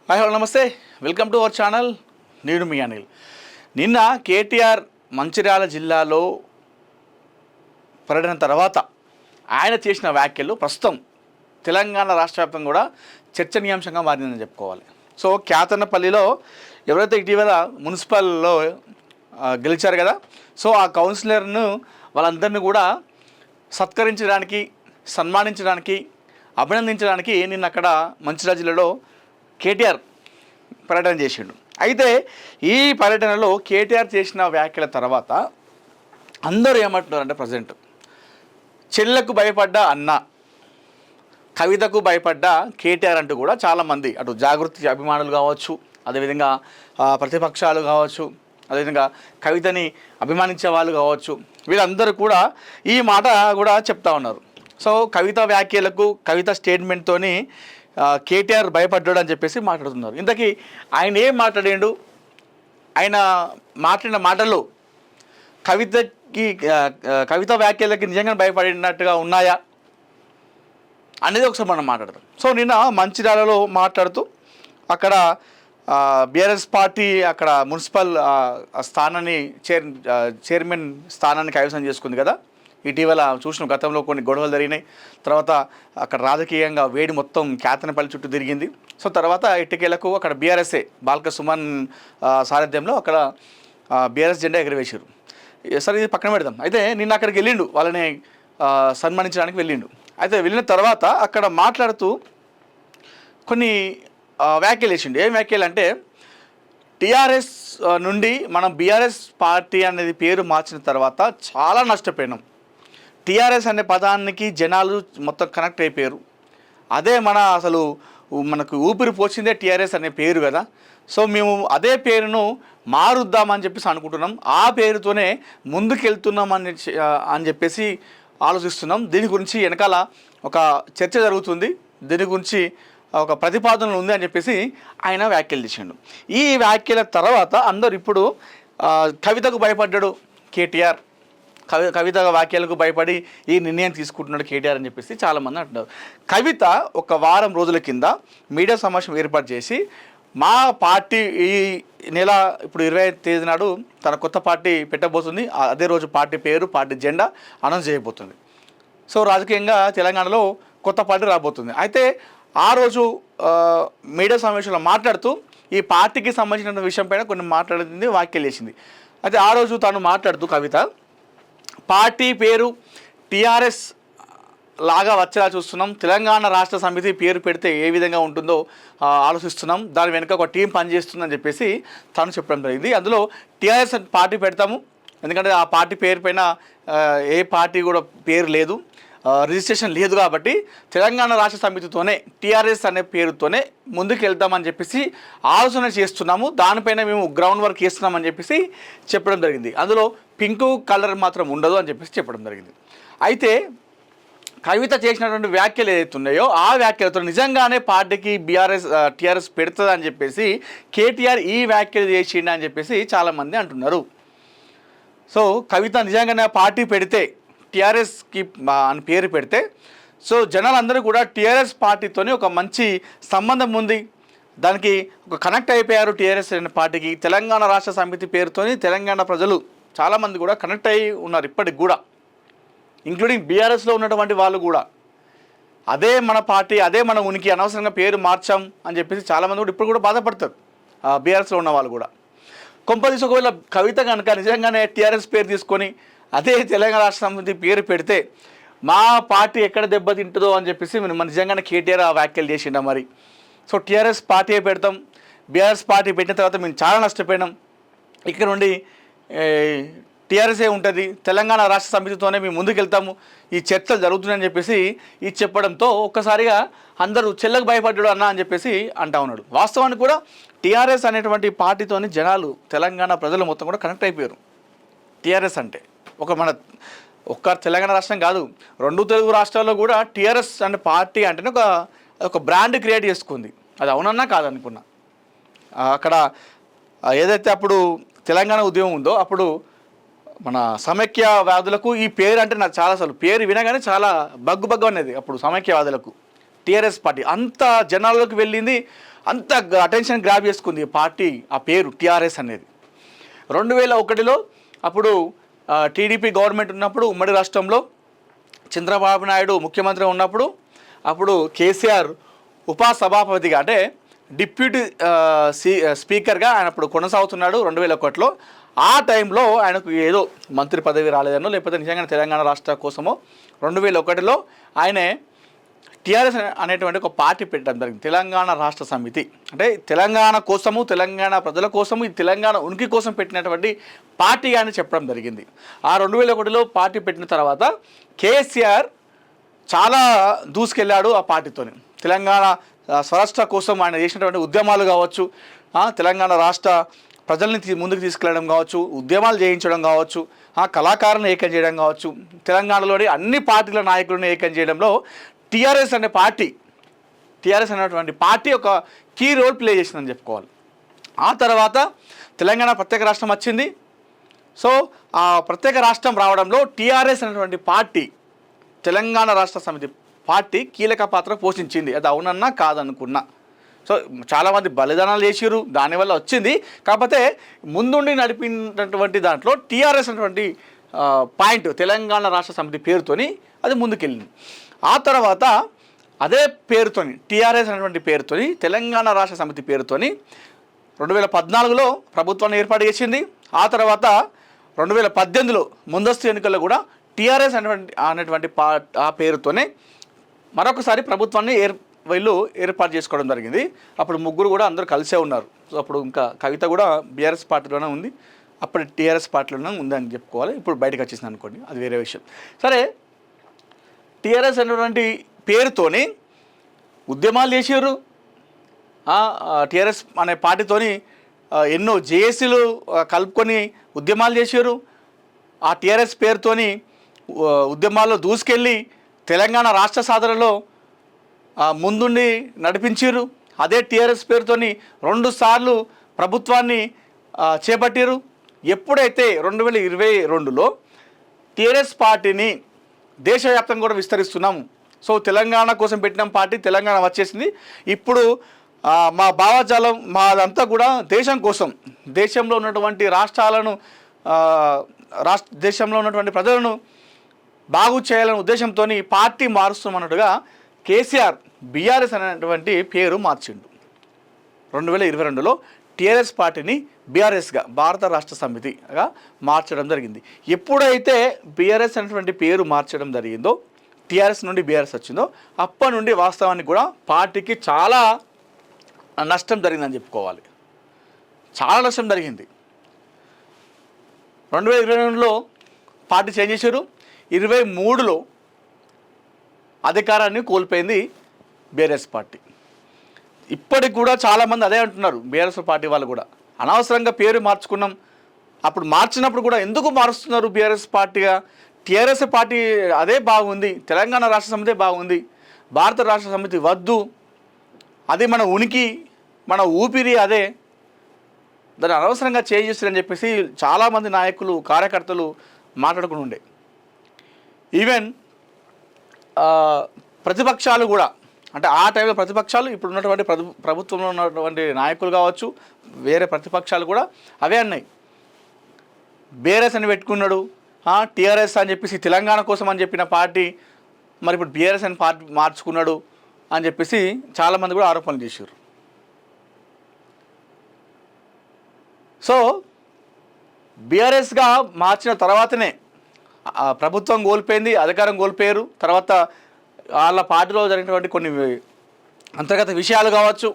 Hi hello నమస్తే, welcome to our channel. నేను మీ అనిల్. నిన్న కేటీఆర్ మంచిర్యాల జిల్లాలో పర్యటన తర్వాత ఆయన చేసిన వ్యాఖ్యలు ప్రస్తుతం తెలంగాణ రాష్ట్ర వ్యాప్తంగా కూడా చర్చనీయాంశంగా మారిందని చెప్పుకోవాలి. సో క్యాతన్నపల్లిలో ఎవరైతే ఇటీవల మున్సిపల్లో గెలిచారు కదా, సో ఆ కౌన్సిలర్ను వాళ్ళందరినీ కూడా సత్కరించడానికి, సన్మానించడానికి, అభినందించడానికి నిన్న అక్కడ మంచిర్యాల జిల్లాలో కేటీఆర్ పర్యటన చేసిండు. అయితే ఈ పర్యటనలో కేటీఆర్ చేసిన వ్యాఖ్యల తర్వాత అందరూ ఏమంటున్నారంటే, ప్రజెంట్ చెల్లకు భయపడ్డ అన్న, కవితకు భయపడ్డ కేటీఆర్ అంటూ కూడా చాలామంది అటు జాగృతి అభిమానులు కావచ్చు, అదేవిధంగా ప్రతిపక్షాలు కావచ్చు, అదేవిధంగా కవితని అభిమానించే వాళ్ళు కావచ్చు, వీళ్ళందరూ కూడా ఈ మాట కూడా చెప్తా ఉన్నారు. సో కవిత వ్యాఖ్యలకు, కవిత స్టేట్మెంట్తోని కేటీఆర్ భయపడ్డాడు అని చెప్పేసి మాట్లాడుతున్నారు. ఇంతకీ ఆయన ఏం మాట్లాడాడు, ఆయన మాట్లాడిన మాటలు కవిత వ్యాఖ్యలకి నిజంగా భయపడినట్టుగా ఉన్నాయా అనేది ఒకసారి మనం మాట్లాడదాం. సో నిన్న మంచిర్యాలలో మాట్లాడుతూ అక్కడ బీఆర్ఎస్ పార్టీ అక్కడ మున్సిపల్ స్థానాన్ని చైర్మన్ స్థానాన్ని కైవసం చేసుకుంది కదా. ఇటీవల చూసిన గతంలో కొన్ని గొడవలు జరిగినాయి. తర్వాత అక్కడ రాజకీయంగా వేడి మొత్తం క్యాతనపల్లి చుట్టూ తిరిగింది. సో తర్వాత ఇటుకేలకు అక్కడ బీఆర్ఎస్ఏ బాల్క సుమన్ సారథ్యంలో అక్కడ బీఆర్ఎస్ జెండా ఎగరవేశారు. సరే ఇది పక్కన పెడదాం. అయితే నిన్న అక్కడికి వెళ్ళిండు, వాళ్ళని సన్మానించడానికి వెళ్ళిండు. అయితే వెళ్ళిన తర్వాత అక్కడ మాట్లాడుతూ కొన్ని వ్యాఖ్యలు వేసిండు. ఏం వ్యాఖ్యలు అంటే, టీఆర్ఎస్ నుండి మనం బీఆర్ఎస్ పార్టీ అనేది పేరు మార్చిన తర్వాత చాలా నష్టపోయినాం. టీఆర్ఎస్ అనే పదానికి జనాలు మొత్తం కనెక్ట్ అయిపోయారు. అదే మనకు ఊపిరి పోసిందే టీఆర్ఎస్ అనే పేరు కదా. సో మేము అదే పేరును మారుద్దామని చెప్పేసి అనుకుంటున్నాం, ఆ పేరుతోనే ముందుకెళ్తున్నాం అని చెప్పేసి ఆలోచిస్తున్నాం. దీని గురించి వెనకాల ఒక చర్చ జరుగుతుంది, దీని గురించి ఒక ప్రతిపాదన ఉంది అని చెప్పేసి ఆయన వ్యాఖ్యలు చేసిండు. ఈ వ్యాఖ్యల తర్వాత అందరు ఇప్పుడు కవితకు భయపడ్డాడు కేటీఆర్, కవిత వాక్యాలకు భయపడి ఈ నిర్ణయం తీసుకుంటున్నాడు కేటీఆర్ అని చెప్పేసి చాలామంది అంటున్నారు. కవిత ఒక వారం రోజుల కింద మీడియా సమావేశం ఏర్పాటు చేసి, మా పార్టీ ఈ నెల ఇప్పుడు 20వ తేదీ నాడు తన కొత్త పార్టీ పెట్టబోతుంది, అదే రోజు పార్టీ పేరు, పార్టీ జెండా అనౌన్స్ చేయబోతుంది. సో రాజకీయంగా తెలంగాణలో కొత్త పార్టీ రాబోతుంది. అయితే ఆ రోజు మీడియా సమావేశంలో మాట్లాడుతూ ఈ పార్టీకి సంబంధించిన విషయం పైన కొన్ని మాట్లాడింది, వ్యాఖ్యలు చేసింది. అయితే ఆ రోజు తాను మాట్లాడుతూ కవిత పార్టీ పేరు టీఆర్ఎస్ లాగా వచ్చేలా చూస్తున్నాం, తెలంగాణ రాష్ట్ర సమితి పేరు పెడితే ఏ విధంగా ఉంటుందో ఆలోచిస్తున్నాం, దాని వెనుక ఒక టీం పనిచేస్తుందని చెప్పేసి తాను చెప్పడం జరిగింది. అందులో టీఆర్ఎస్ పార్టీ పెడతాము, ఎందుకంటే ఆ పార్టీ పేరు పైన ఏ పార్టీ కూడా పేరు లేదు, రిజిస్ట్రేషన్ లేదు, కాబట్టి తెలంగాణ రాష్ట్ర సమితితోనే టీఆర్ఎస్ అనే పేరుతోనే ముందుకు వెళ్తామని చెప్పేసి ఆలోచన చేస్తున్నాము, దానిపైన మేము గ్రౌండ్ వర్క్ చేస్తున్నామని చెప్పేసి చెప్పడం జరిగింది. అందులో పింక్ కలర్ మాత్రం ఉండదు అని చెప్పేసి చెప్పడం జరిగింది. అయితే కవిత చేసినటువంటి వ్యాఖ్యలు ఏదైతే ఉన్నాయో ఆ వ్యాఖ్యలతో నిజంగానే పార్టీకి టీఆర్ఎస్ పెడుతుంది అని చెప్పేసి కేటీఆర్ ఈ వ్యాఖ్యలు చేసిండు అని చెప్పేసి చాలామంది అంటున్నారు. సో కవిత నిజంగానే పార్టీ పెడితే, టీఆర్ఎస్కి అని పేరు పెడితే, సో జనాలందరూ కూడా టీఆర్ఎస్ పార్టీతోని ఒక మంచి సంబంధం ఉంది, దానికి ఒక కనెక్ట్ అయిపోయారు టీఆర్ఎస్ అనే పార్టీకి. తెలంగాణ రాష్ట్ర సమితి పేరుతోని తెలంగాణ ప్రజలు చాలామంది కూడా కనెక్ట్ అయ్యి ఉన్నారు ఇప్పటికి కూడా, ఇంక్లూడింగ్ బీఆర్ఎస్లో ఉన్నటువంటి వాళ్ళు కూడా. అదే మన పార్టీ, అదే మన ఉనికి, అనవసరంగా పేరు మార్చాం అని చెప్పేసి చాలామంది కూడా ఇప్పుడు కూడా బాధపడతారు బీఆర్ఎస్లో ఉన్న వాళ్ళు కూడా. కొంపదీసి ఒకవేళ కవిత కనుక నిజంగానే టీఆర్ఎస్ పేరు తీసుకొని అదే తెలంగాణ రాష్ట్ర సమితి పేరు పెడితే మా పార్టీ ఎక్కడ దెబ్బతింటుందో అని చెప్పేసి మన నిజంగానే కేటీఆర్ ఆ వ్యాఖ్యలు చేసిండ మరి. సో టీఆర్ఎస్ పార్టీ పెడతాం, బీఆర్ఎస్ పార్టీ పెట్టిన తర్వాత మేము చాలా నష్టపోయినాం, ఇక్కడ నుండి టీఆర్ఎస్ఏ ఉంటుంది, తెలంగాణ రాష్ట్ర సమితితోనే మేము ముందుకెళ్తాము, ఈ చర్చలు జరుగుతున్నాయని చెప్పేసి ఇది చెప్పడంతో ఒక్కసారిగా అందరూ చెల్లకు భయపడ్డాడు అన్న అని చెప్పేసి అంటా ఉన్నాడు. వాస్తవానికి కూడా టీఆర్ఎస్ అనేటువంటి పార్టీతోని జనాలు, తెలంగాణ ప్రజలు మొత్తం కూడా కనెక్ట్ అయిపోయారు. టీఆర్ఎస్ అంటే ఒక్క తెలంగాణ రాష్ట్రం కాదు, 2 తెలుగు రాష్ట్రాల్లో కూడా టీఆర్ఎస్ అనే పార్టీ అంటేనే ఒక బ్రాండ్ క్రియేట్ చేసుకుంది. అది అవునన్నా కాదనుకున్నా. అక్కడ ఏదైతే అప్పుడు తెలంగాణ ఉద్యమం ఉందో అప్పుడు మన సమైక్యవాదులకు ఈ పేరు అంటే నాకు చాలా, అసలు పేరు వినగానే చాలా బగ్గు అనేది అప్పుడు సమైక్యవాదులకు టీఆర్ఎస్ పార్టీ అంత జనాల్లోకి వెళ్ళింది. అంత అటెన్షన్ గ్రాప్ చేసుకుంది పార్టీ, ఆ పేరు టీఆర్ఎస్ అనేది. 2001లో అప్పుడు టీడీపీ గవర్నమెంట్ ఉన్నప్పుడు ఉమ్మడి రాష్ట్రంలో చంద్రబాబు నాయుడు ముఖ్యమంత్రి ఉన్నప్పుడు అప్పుడు కేసీఆర్ ఉపసభాపతిగా అంటే డిప్యూటీ స్పీకర్గా ఆయన అప్పుడు కొనసాగుతున్నాడు 2001లో. ఆ టైంలో ఆయనకు ఏదో మంత్రి పదవి రాలేదనో లేకపోతే నిజంగా తెలంగాణ రాష్ట్ర కోసమో 2001లో ఆయనే టీఆర్ఎస్ అనేటువంటి ఒక పార్టీ పెట్టడం జరిగింది, తెలంగాణ రాష్ట్ర సమితి. అంటే తెలంగాణ కోసము, తెలంగాణ ప్రజల కోసము, ఈ తెలంగాణ ఉనికి కోసం పెట్టినటువంటి పార్టీ అని చెప్పడం జరిగింది. ఆ 2001లో పార్టీ పెట్టిన తర్వాత కేసీఆర్ చాలా దూసుకెళ్ళాడు ఆ పార్టీతోని. తెలంగాణ స్వరాష్ట్ర కోసం ఆయన చేసినటువంటి ఉద్యమాలు కావచ్చు, తెలంగాణ రాష్ట్ర ప్రజల్ని ముందుకు తీసుకెళ్ళడం కావచ్చు, ఉద్యమాలు చేయించడం కావచ్చు, కళాకారులను ఏకం చేయడం కావచ్చు, తెలంగాణలోని అన్ని పార్టీల నాయకులను ఏకం చేయడంలో టీఆర్ఎస్ అనేటువంటి పార్టీ ఒక కీ రోల్ ప్లే చేసిందని చెప్పుకోవాలి. ఆ తర్వాత తెలంగాణ ప్రత్యేక రాష్ట్రం వచ్చింది. సో ఆ ప్రత్యేక రాష్ట్రం రావడంలో టీఆర్ఎస్ అనేటువంటి పార్టీ, తెలంగాణ రాష్ట్ర సమితి పార్టీ కీలక పాత్ర పోషించింది. అది అవునన్నా కాదనుకున్నా. సో చాలామంది బలిదానాలు చేసిరు, దానివల్ల వచ్చింది. కాకపోతే ముందుండి నడిపినటువంటి దాంట్లో టీఆర్ఎస్ అనేటువంటి పాయింట్ తెలంగాణ రాష్ట్ర సమితి పేరుతోని అది ముందుకెళ్ళింది. ఆ తర్వాత అదే పేరుతోని టీఆర్ఎస్ అనేటువంటి పేరుతోని తెలంగాణ రాష్ట్ర సమితి పేరుతోని 2014లో ప్రభుత్వాన్ని ఏర్పాటు చేసింది. ఆ తర్వాత 2018లో ముందస్తు ఎన్నికల్లో కూడా టీఆర్ఎస్ అనేటువంటి ఆ పేరుతోనే మరొకసారి ప్రభుత్వాన్ని వీళ్ళు ఏర్పాటు చేసుకోవడం జరిగింది. అప్పుడు ముగ్గురు కూడా అందరూ కలిసే ఉన్నారు. సో అప్పుడు ఇంకా కవిత కూడా బీఆర్ఎస్ పార్టీలోనే ఉంది, అప్పుడు టీఆర్ఎస్ పార్టీలోనే ఉందని చెప్పుకోవాలి. ఇప్పుడు బయటకు వచ్చేసింది అనుకోండి, అది వేరే విషయం. సరే, టీఆర్ఎస్ అనేటువంటి పేరుతోని ఉద్యమాలు చేసారు. టీఆర్ఎస్ అనే పార్టీతోని ఎన్నో జేఏసీలు కలుపుకొని ఉద్యమాలు చేశారు. ఆ టీఆర్ఎస్ పేరుతోని ఉద్యమాల్లో దూసుకెళ్ళి తెలంగాణ రాష్ట్ర సాధనలో ముందుండి నడిపించారు. అదే టీఆర్ఎస్ పేరుతోని 2 సార్లు ప్రభుత్వాన్ని చేపట్టారు. ఎప్పుడైతే 2022లో టీఆర్ఎస్ పార్టీని దేశవ్యాప్తంగా కూడా విస్తరిస్తున్నాము. సో తెలంగాణ కోసం పెట్టిన పార్టీ తెలంగాణ వచ్చేసింది. ఇప్పుడు మా భావజాలం మాదంతా కూడా దేశం కోసం, దేశంలో ఉన్నటువంటి రాష్ట్రాలను దేశంలో ఉన్నటువంటి ప్రజలను బాగు చేయాలనే ఉద్దేశంతో పార్టీ మారుస్తామన్నట్టుగా కేసీఆర్ బీఆర్ఎస్ అనేటువంటి పేరు మార్చిండు. 2022లో టీఆర్ఎస్ పార్టీని బీఆర్ఎస్గా, భారత రాష్ట్ర సమితిగా మార్చడం జరిగింది. ఎప్పుడైతే బీఆర్ఎస్ అనేటువంటి పేరు మార్చడం జరిగిందో, టీఆర్ఎస్ నుండి బీఆర్ఎస్ వచ్చిందో, అప్పటి నుండి వాస్తవానికి కూడా పార్టీకి చాలా నష్టం జరిగిందని చెప్పుకోవాలి. చాలా నష్టం జరిగింది. 2022లో పార్టీ చేంజ్ చేశారు. 2023లో అధికారాన్ని కోల్పోయింది బీఆర్ఎస్ పార్టీ. ఇప్పటికి కూడా చాలామంది అదే అంటున్నారు, బీఆర్ఎస్ పార్టీ వాళ్ళు కూడా అనవసరంగా పేరు మార్చుకున్నాం, అప్పుడు మార్చినప్పుడు కూడా ఎందుకు మారుస్తున్నారు బీఆర్ఎస్ పార్టీగా, టీఆర్ఎస్ పార్టీ అదే బాగుంది, తెలంగాణ రాష్ట్ర సమితి బాగుంది, భారత రాష్ట్ర సమితి వద్దు, అది మన ఉనికి, మన ఊపిరి అదే, దాన్ని అనవసరంగా చేంజ్ చేస్తారని చెప్పేసి చాలామంది నాయకులు, కార్యకర్తలు మాట్లాడుకుని ఉండే. ఈవెన్ ప్రతిపక్షాలు కూడా, అంటే ఆ టైంలో ప్రతిపక్షాలు, ఇప్పుడు ఉన్నటువంటి ప్రభుత్వంలో ఉన్నటువంటి నాయకులు కావచ్చు, వేరే ప్రతిపక్షాలు కూడా అవే అన్నాయి. బీఆర్ఎస్ అని పెట్టుకున్నాడు, టీఆర్ఎస్ అని చెప్పేసి తెలంగాణ కోసం అని చెప్పిన పార్టీ మరి ఇప్పుడు బీఆర్ఎస్ అని పార్టీ మార్చుకున్నాడు అని చెప్పేసి చాలామంది కూడా ఆరోపణలు చేశారు. సో బీఆర్ఎస్గా మార్చిన తర్వాతనే ప్రభుత్వం కోల్పోయింది, అధికారం కోల్పోయారు. తర్వాత వాళ్ళ పార్టీలో జరిగినటువంటి కొన్ని అంతర్గత విషయాలు కావచ్చు.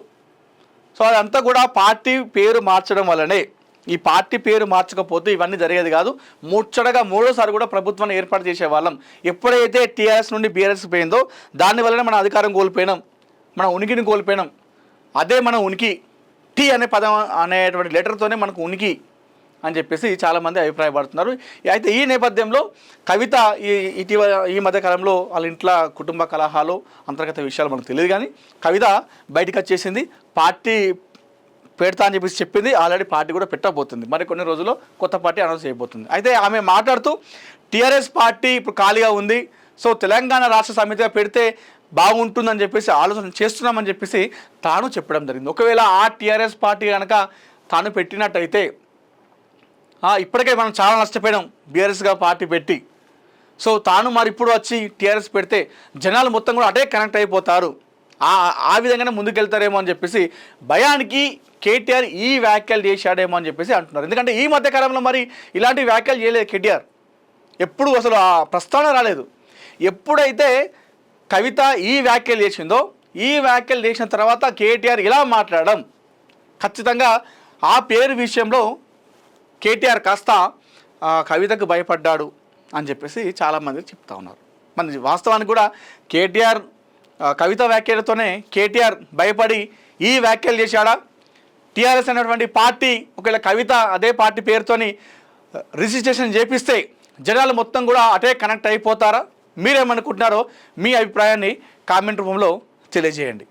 సో అదంతా కూడా పార్టీ పేరు మార్చడం వల్లనే. ఈ పార్టీ పేరు మార్చకపోతే ఇవన్నీ జరిగేది కాదు. ముచ్చటగా 3వ సారి కూడా ప్రభుత్వాన్ని ఏర్పాటు చేసేవాళ్ళం. ఎప్పుడైతే టీఆర్ఎస్ నుండి బీఆర్ఎస్ పోయిందో దానివల్లనే మన అధికారం కోల్పోయినాం, మన ఉనికిని కోల్పోయినాం. అదే మన ఉనికి, టీ అనే పదం అనేటువంటి లెటర్తోనే మనకు ఉనికి అని చెప్పేసి చాలామంది అభిప్రాయపడుతున్నారు. అయితే ఈ నేపథ్యంలో కవిత ఈ మధ్యకాలంలో వాళ్ళ ఇంట్లో కుటుంబ కలహాలు, అంతర్గత విషయాలు మనకు తెలియదు, కానీ కవిత బయటకు వచ్చేసింది, పార్టీ పెడతా అని చెప్పేసి చెప్పింది. ఆల్రెడీ పార్టీ కూడా పెట్టబోతుంది, మరి కొన్ని రోజుల్లో కొత్త పార్టీ అనౌన్స్ చేయబోతుంది. అయితే ఆమె మాట్లాడుతూ టీఆర్ఎస్ పార్టీ ఇప్పుడు ఖాళీగా ఉంది, సో తెలంగాణ రాష్ట్ర సమితిగా పెడితే బాగుంటుందని చెప్పేసి ఆలోచన చేస్తున్నామని చెప్పేసి తాను చెప్పడం జరిగింది. ఒకవేళ ఆ టీఆర్ఎస్ పార్టీ కనుక తాను పెట్టినట్టయితే ఇప్పటికే మనం చాలా నష్టపోయాం బీఆర్ఎస్గా పార్టీ పెట్టి. సో తాను మరి ఇప్పుడు వచ్చి టీఆర్ఎస్ పెడితే జనాలు మొత్తం కూడా అటే కనెక్ట్ అయిపోతారు, ఆ విధంగానే ముందుకెళ్తారేమో అని చెప్పేసి భయానికి కేటీఆర్ ఈ వ్యాఖ్యలు చేశాడేమో అని చెప్పేసి అంటున్నారు. ఎందుకంటే ఈ మధ్యకాలంలో మరి ఇలాంటి వ్యాఖ్యలు చేయలేదు కేటీఆర్, ఎప్పుడు అసలు ఆ ప్రస్తావన రాలేదు. ఎప్పుడైతే కవిత ఈ వ్యాఖ్యలు చేసిందో, ఈ వ్యాఖ్యలు చేసిన తర్వాత కేటీఆర్ ఇలా మాట్లాడడం, ఖచ్చితంగా ఆ పేరు విషయంలో కేటీఆర్ కాస్త కవితకు భయపడ్డాడు అని చెప్పేసి చాలామంది చెప్తా ఉన్నారు. మన వాస్తవానికి కూడా కేటీఆర్ కవిత వ్యాఖ్యలతోనే కేటీఆర్ భయపడి ఈ వ్యాఖ్యలు చేశాడా? టీఆర్ఎస్ అనేటువంటి పార్టీ ఒకవేళ కవిత అదే పార్టీ పేరుతోని రిజిస్ట్రేషన్ చేపిస్తే జనాలు మొత్తం కూడా అటే కనెక్ట్ అయిపోతారా? మీరేమనుకుంటున్నారో మీ అభిప్రాయాన్ని కామెంట్ రూపంలో తెలియజేయండి.